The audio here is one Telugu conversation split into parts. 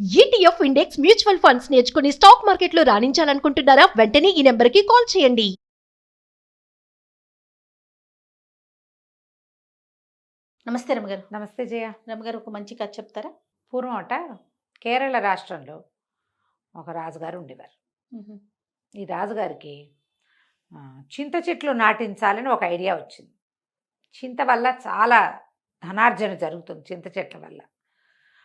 ఈటీఎఫ్ ఇండెక్స్ మ్యూచువల్ ఫండ్స్ నేర్చుకుని స్టాక్ మార్కెట్లో రాణించాలనుకుంటున్నారా? వెంటనే ఈ నెంబర్కి కాల్ చేయండి. నమస్తే రమగారు. నమస్తే జయ. రమగారు, ఒక మంచి కథ చెప్తారా? పూర్వం అట కేరళ రాష్ట్రంలో ఒక రాజుగారు ఉండేవారు. ఈ రాజుగారికి చింత చెట్లు నాటించాలని ఒక ఐడియా వచ్చింది. చింత వల్ల చాలా ధనార్జన జరుగుతుంది. చింత చెట్ల వల్ల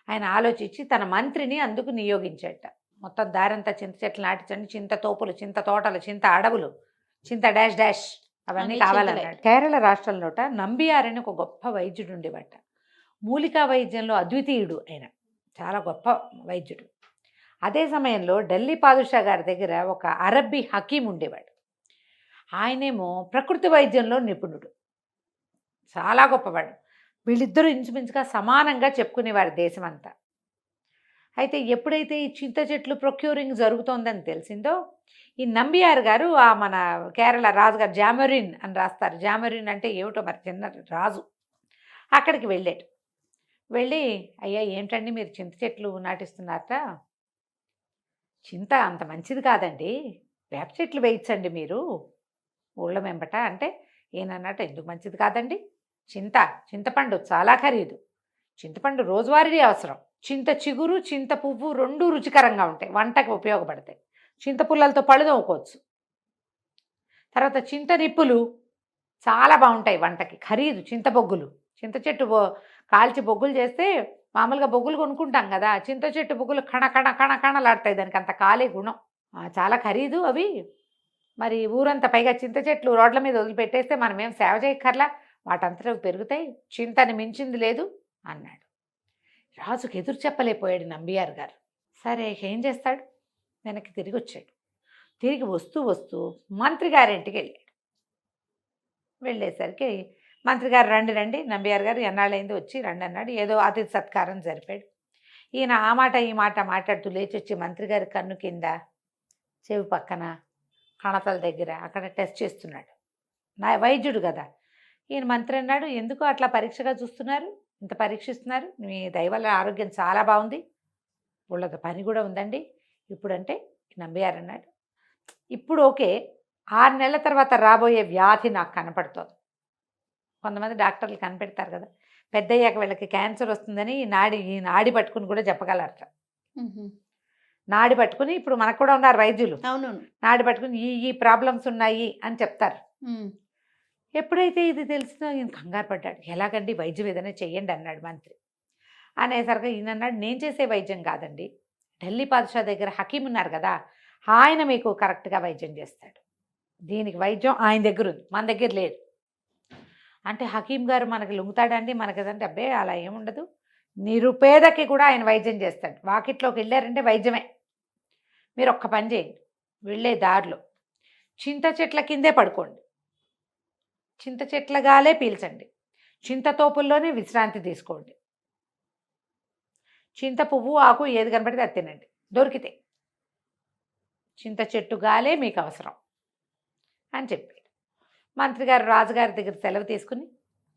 ఆయన ఆలోచించి తన మంత్రిని అందుకు నియోగించాట. మొత్తం దారంతా చింత చెట్లు నాటించండి, చింత తోపులు, చింత తోటలు, చింత అడవులు, చింత డాష్ డాష్ అవన్నీ అన్ని కావాలన్నాడు. కేరళ రాష్ట్రంలోట నంబియార్ అని ఒక గొప్ప వైద్యుడు ఉండేవాట. మూలికా వైద్యంలో అద్వితీయుడు ఆయన, చాలా గొప్ప వైద్యుడు. అదే సమయంలో ఢిల్లీ పాదుషా గారి దగ్గర ఒక అరబ్బీ హకీం ఉండేవాడు. ఆయనేమో ప్రకృతి వైద్యంలో నిపుణుడు, చాలా గొప్పవాడు. వీళ్ళిద్దరూ ఇంచుమించుగా సమానంగా చెప్పుకునేవారు దేశమంతా. అయితే ఎప్పుడైతే ఈ చింత చెట్లు ప్రొక్యూరింగ్ జరుగుతోందని తెలిసిందో, ఈ నంబియార్ గారు మన కేరళ రాజుగారు జామరిన్ అని రాస్తారు, జామరిన్ అంటే ఏమిటో మరి, చిన్న రాజు, అక్కడికి వెళ్ళాడు. వెళ్ళి, అయ్యా ఏంటండి మీరు చింత చెట్లు నాటిస్తున్నారట, చింత అంత మంచిది కాదండి, వేప చెట్లు వేయించండి మీరు ఊళ్ళ వెంబట అంటే, ఏనన్నట్టు ఎందుకు మంచిది కాదండి, చింతపండు చాలా ఖరీదు, చింతపండు రోజువారీ అవసరం, చింత చిగురు చింత పువ్వు రెండూ రుచికరంగా ఉంటాయి, వంటకి ఉపయోగపడతాయి, చింత పుల్లలతో పళ్ళు తోముకోవచ్చు. తర్వాత చింత నిప్పులు చాలా బాగుంటాయి వంటకి, ఖరీదు. చింత బొగ్గులు, చింత చెట్టు కాల్చి బొగ్గులు చేస్తే మామూలుగా బొగ్గులు కొనుక్కుంటాం కదా, చింత చెట్టు బొగ్గులు కణలాడతాయి, దానికి అంత కాలే గుణం, చాలా ఖరీదు అవి. మరి ఊరంతా, పైగా చింత చెట్లు రోడ్ల మీద వదిలిపెట్టేస్తే మనం ఏం సేవ చేయక్కర్లా, వాటంతటా పెరుగుతాయి, చింతని మించింది లేదు అన్నాడు. రాజుకు ఎదురు చెప్పలేకపోయాడు నంబియార్ గారు. సరే ఏం చేస్తాడు, వెనక్కి తిరిగి వచ్చాడు. తిరిగి వస్తూ వస్తూ మంత్రి గారింటికి వెళ్ళాడు. వెళ్ళేసరికి మంత్రి గారు, రండి రండి నంబియార్ గారు, ఎన్నాళ్ళైంది వచ్చి రండి అన్నాడు. ఏదో అతిథి సత్కారం జరిపాడు. ఈయన ఆ మాట ఈ మాట మాట్లాడుతూ లేచి వచ్చి మంత్రి గారి కన్ను కింద, చెవి పక్కన, కణతల దగ్గర అక్కడ టెస్ట్ చేస్తున్నాడు. నా వైద్యుడు కదా. ఈయన మంత్రి అన్నాడు, ఎందుకు అట్లా పరీక్షగా చూస్తున్నారు, ఇంత పరీక్షిస్తున్నారు, మీ దయ వల్ల ఆరోగ్యం చాలా బాగుంది, వాళ్ళతో పని కూడా ఉందండి ఇప్పుడంటే. నంబియార్ అన్నాడు, ఇప్పుడు ఓకే, 6 నెలల తర్వాత రాబోయే వ్యాధి నాకు కనపడుతోంది. కొంతమంది డాక్టర్లు కనిపెడతారు కదా, పెద్ద అయ్యాక వీళ్ళకి క్యాన్సర్ వస్తుందని ఈ నాడి పట్టుకుని కూడా చెప్పగలరట. నాడి పట్టుకుని, ఇప్పుడు మనకు కూడా ఉన్నారు వైద్యులు, అవునవును, నాడి పట్టుకుని ఈ ప్రాబ్లమ్స్ ఉన్నాయి అని చెప్తారు. ఎప్పుడైతే ఇది తెలిసినా ఈయన కంగారు పడ్డాడు. ఎలాగండి, వైద్యం ఏదైనా చెయ్యండి అన్నాడు మంత్రి. అనేసరికి ఈయన అన్నాడు, నేను చేసే వైద్యం కాదండి, ఢిల్లీ పాదుషా దగ్గర హకీం ఉన్నారు కదా, ఆయన మీకు కరెక్ట్గా వైద్యం చేస్తాడు, దీనికి వైద్యం ఆయన దగ్గర ఉంది, మన దగ్గర లేదు అంటే. హకీం గారు మనకి లొంగుతాడండి, మనకదంటే అబ్బే అలా ఏముండదు, నిరుపేదకి కూడా ఆయన వైద్యం చేస్తాడు, వాకిట్లోకి వెళ్ళారంటే వైద్యమే. మీరు ఒక్క పని చేయండి, వెళ్ళే దారిలో చింత చెట్ల కిందే పడుకోండి, చింత చెట్ల గాలే పీల్చండి, చింత తోపుల్లోనే విశ్రాంతి తీసుకోండి, చింత పువ్వు ఆకు ఏది కనపడితే అది తినండి, దొరికితే చింత చెట్టు గాలే మీకు అవసరం అని చెప్పాడు. మంత్రి గారు రాజుగారి దగ్గర సెలవు తీసుకుని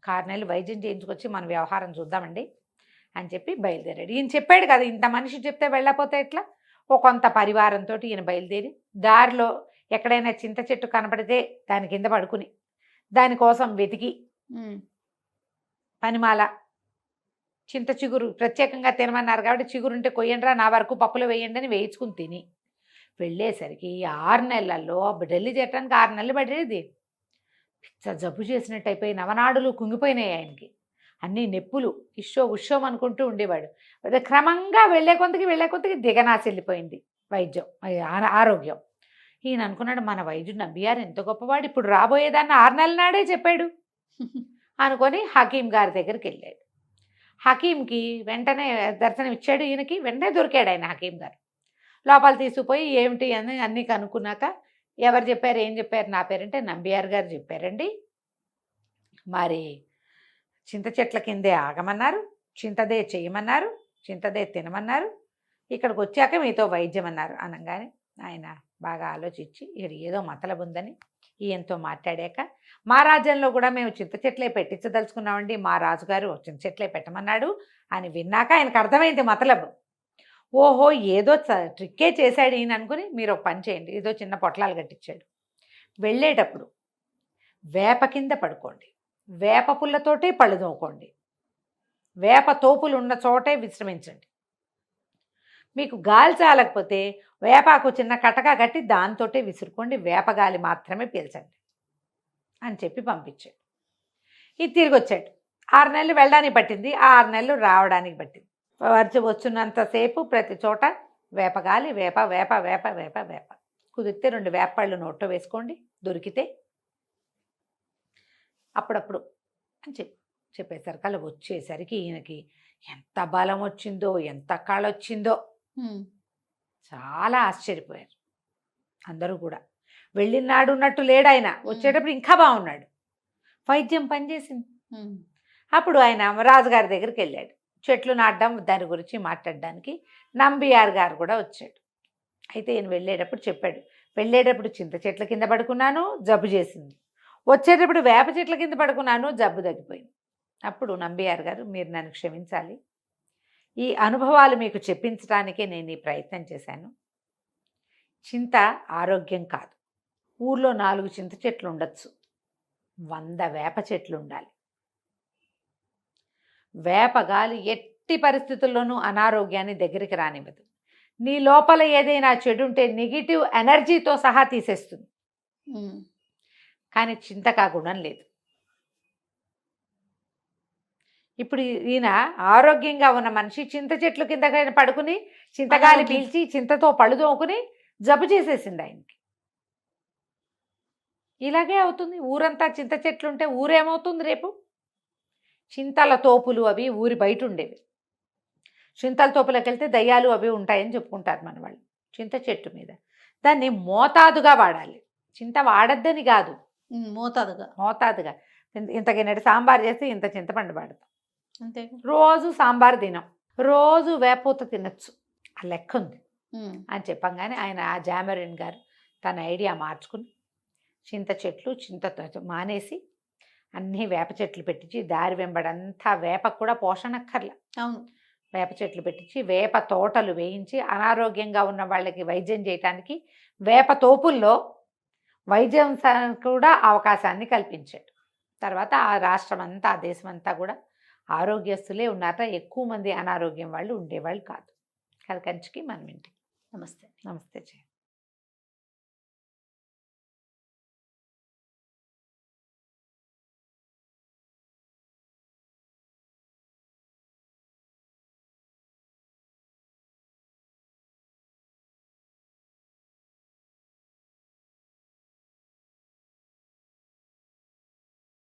6 నెలలు వైద్యం చేయించుకొచ్చి మన వ్యవహారం చూద్దామండి అని చెప్పి బయలుదేరాడు. ఈయన చెప్పాడు కదా, ఇంత మనిషి చెప్తే వెళ్ళకపోతే ఎట్లా, ఓ కొంత పరివారంతో ఈయన బయలుదేరి దారిలో ఎక్కడైనా చింత చెట్టు కనపడితే దాని కింద పడుకుని దానికోసం వెతికి, పనిమాల, చింత చిగురు ప్రత్యేకంగా తినమన్నారు కాబట్టి చిగురుంటే కొయ్యండిరా, నా వరకు పప్పులో వేయండి అని వేయించుకుని తిని వెళ్ళేసరికి 6 నెలల్లో, ఢిల్లీ చేయటానికి 6 నెలలు పడేది, పిచ్చ జబ్బు చేసినట్టు అయిపోయి నవనాడులు కుంగిపోయినాయి ఆయనకి, అన్నీ నొప్పులు, ఉషోం అనుకుంటూ ఉండేవాడు. క్రమంగా వెళ్ళే కొద్దికి దిగనాశెళ్ళిపోయింది వైద్యం, ఆరోగ్యం. ఈయన అనుకున్నాడు, మన వైద్యుడు నంబియార్ ఎంత గొప్పవాడు, ఇప్పుడు రాబోయేదాన్ని 6 నెలల నాడే చెప్పాడు అనుకొని హకీం గారి దగ్గరికి వెళ్ళాడు. హకీంకి వెంటనే దర్శనం ఇచ్చాడు. ఈయనకి వెంటనే దొరికాడు ఆయన హకీం గారు. లోపల తీసుకుపోయి ఏమిటి అని అన్నీ కనుక్కున్నాక, ఎవరు చెప్పారు, ఏం చెప్పారు, నా పేరంటే నంబియార్ గారు చెప్పారండి, మరి చింత చెట్ల కిందే ఆగమన్నారు, చింతదే చేయమన్నారు, చింతదే తినమన్నారు, ఇక్కడికి వచ్చాక మీతో వైద్యం అన్నారు అనగానే ఆయన బాగా ఆలోచించి, ఇక్కడ ఏదో మతలబు ఉందని ఈయనతో మాట్లాడాక, మా రాజ్యంలో కూడా మేము చింత చెట్లే పెట్టించదలుచుకున్నామండి, మా రాజుగారు చింత చెట్లే పెట్టమన్నాడు అని విన్నాక ఆయనకు అర్థమైంది మతలబు. ఓహో ఏదో ట్రిక్కే చేశాడు ఈయన అనుకుని మీరు ఒక పని చేయండి, ఏదో చిన్న పొట్లాలు కట్టించాడు. వెళ్ళేటప్పుడు వేప కింద పడుకోండి, వేప పుల్లతోటే పళ్ళు తోముకోండి, వేప తోపులు ఉన్న చోటే విశ్రమించండి. మీకు గాలి చాలకపోతే వేపాకు చిన్న కటక కట్టి దాంతోటే విసురుకోండి, వేపగాలి మాత్రమే పీల్చండి అని చెప్పి పంపించాడు. ఇది తిరిగి వచ్చాడు. 6 నెలలు వెళ్ళడానికి పట్టింది, 6 నెలలు రావడానికి పట్టింది. వచ్చున్నంతసేపు ప్రతి చోట వేపగాలి, వేప వేప వేప వేప వేప. కుదిరితే 2 వేపళ్ళు నోట్లో వేసుకోండి దొరికితే, అప్పుడప్పుడు అని చెప్పేసరికి అలా వచ్చేసరికి ఈయనకి ఎంత బలం వచ్చిందో, ఎంత కళ వచ్చిందో, చాలా ఆశ్చర్యపోయారు అందరూ కూడా. వెళ్ళినాడు ఉన్నట్టు లేడు ఆయన, వచ్చేటప్పుడు ఇంకా బాగున్నాడు. వైద్యం పనిచేసింది. అప్పుడు ఆయన రాజుగారి దగ్గరికి వెళ్ళాడు, చెట్లు నాటడం దాని గురించి మాట్లాడడానికి. నంబియార్ గారు కూడా వచ్చాడు. అయితే ఈయన వెళ్ళేటప్పుడు చెప్పాడు, వెళ్ళేటప్పుడు చింత చెట్ల కింద పడుకున్నాను, జబ్బు చేసింది. వచ్చేటప్పుడు వేప చెట్ల కింద పడుకున్నాను, జబ్బు తగ్గిపోయింది. అప్పుడు నంబియార్ గారు, మీరు నన్ను క్షమించాలి, ఈ అనుభవాలు మీకు చెప్పించడానికే నేను ఈ ప్రయత్నం చేశాను. చింత ఆరోగ్యం కాదు. ఊర్లో 4 చింత చెట్లు ఉండొచ్చు, 100 వేప చెట్లు ఉండాలి. వేపగాలి ఎట్టి పరిస్థితుల్లోనూ అనారోగ్యాన్ని దగ్గరికి రానివ్వదు. నీ లోపల ఏదైనా చెడు ఉంటే నెగిటివ్ ఎనర్జీతో సహా తీసేస్తుంది. కానీ చింతకు ఆ గుణం లేదు. ఇప్పుడు ఈయన ఆరోగ్యంగా ఉన్న మనిషి చింత చెట్లు కింద పడుకుని చింతగాలి పీల్చి చింతతో పళ్ళు తోముకుని జబ్బు చేసేసింది ఆయనకి. ఇలాగే అవుతుంది. ఊరంతా చింత చెట్లు ఉంటే ఊరేమవుతుంది రేపు? చింతల తోపులు అవి ఊరి బయట ఉండేవి. చింతల తోపులకు వెళ్తే దయ్యాలు అవి ఉంటాయని చెప్పుకుంటారు మన వాళ్ళు. చింత చెట్టు మీద దాన్ని మోతాదుగా వాడాలి. చింత వాడద్దని కాదు, మోతాదుగా. ఇంత గిన్నెడు సాంబార్ చేస్తే ఇంత చింతపండు వాడతాం అంతే. రోజు సాంబార్ తినం, రోజు వేపూత తినచ్చు, ఆ లెక్క ఉంది అని చెప్పంగానే ఆయన ఆ జామరిన్ గారు తన ఐడియా మార్చుకుని చింత చెట్లు చింతతో మానేసి అన్నీ వేప చెట్లు పెట్టించి దారి వెంబడంతా వేపకు కూడా పోషణక్కర్ల. అవును, వేప చెట్లు పెట్టించి వేప తోటలు వేయించి అనారోగ్యంగా ఉన్న వాళ్ళకి వైద్యం చేయటానికి వేప తోపుల్లో వైద్యం కూడా అవకాశాన్ని కల్పించాడు. తర్వాత ఆ రాష్ట్రం అంతా, ఆ దేశం అంతా కూడా ఆరోగ్యస్తులే ఉన్నారట. ఎక్కువ మంది అనారోగ్యం వాళ్ళు ఉండేవాళ్ళు కాదు. కంచికి మనం ఇంటికి. నమస్తే. నమస్తే.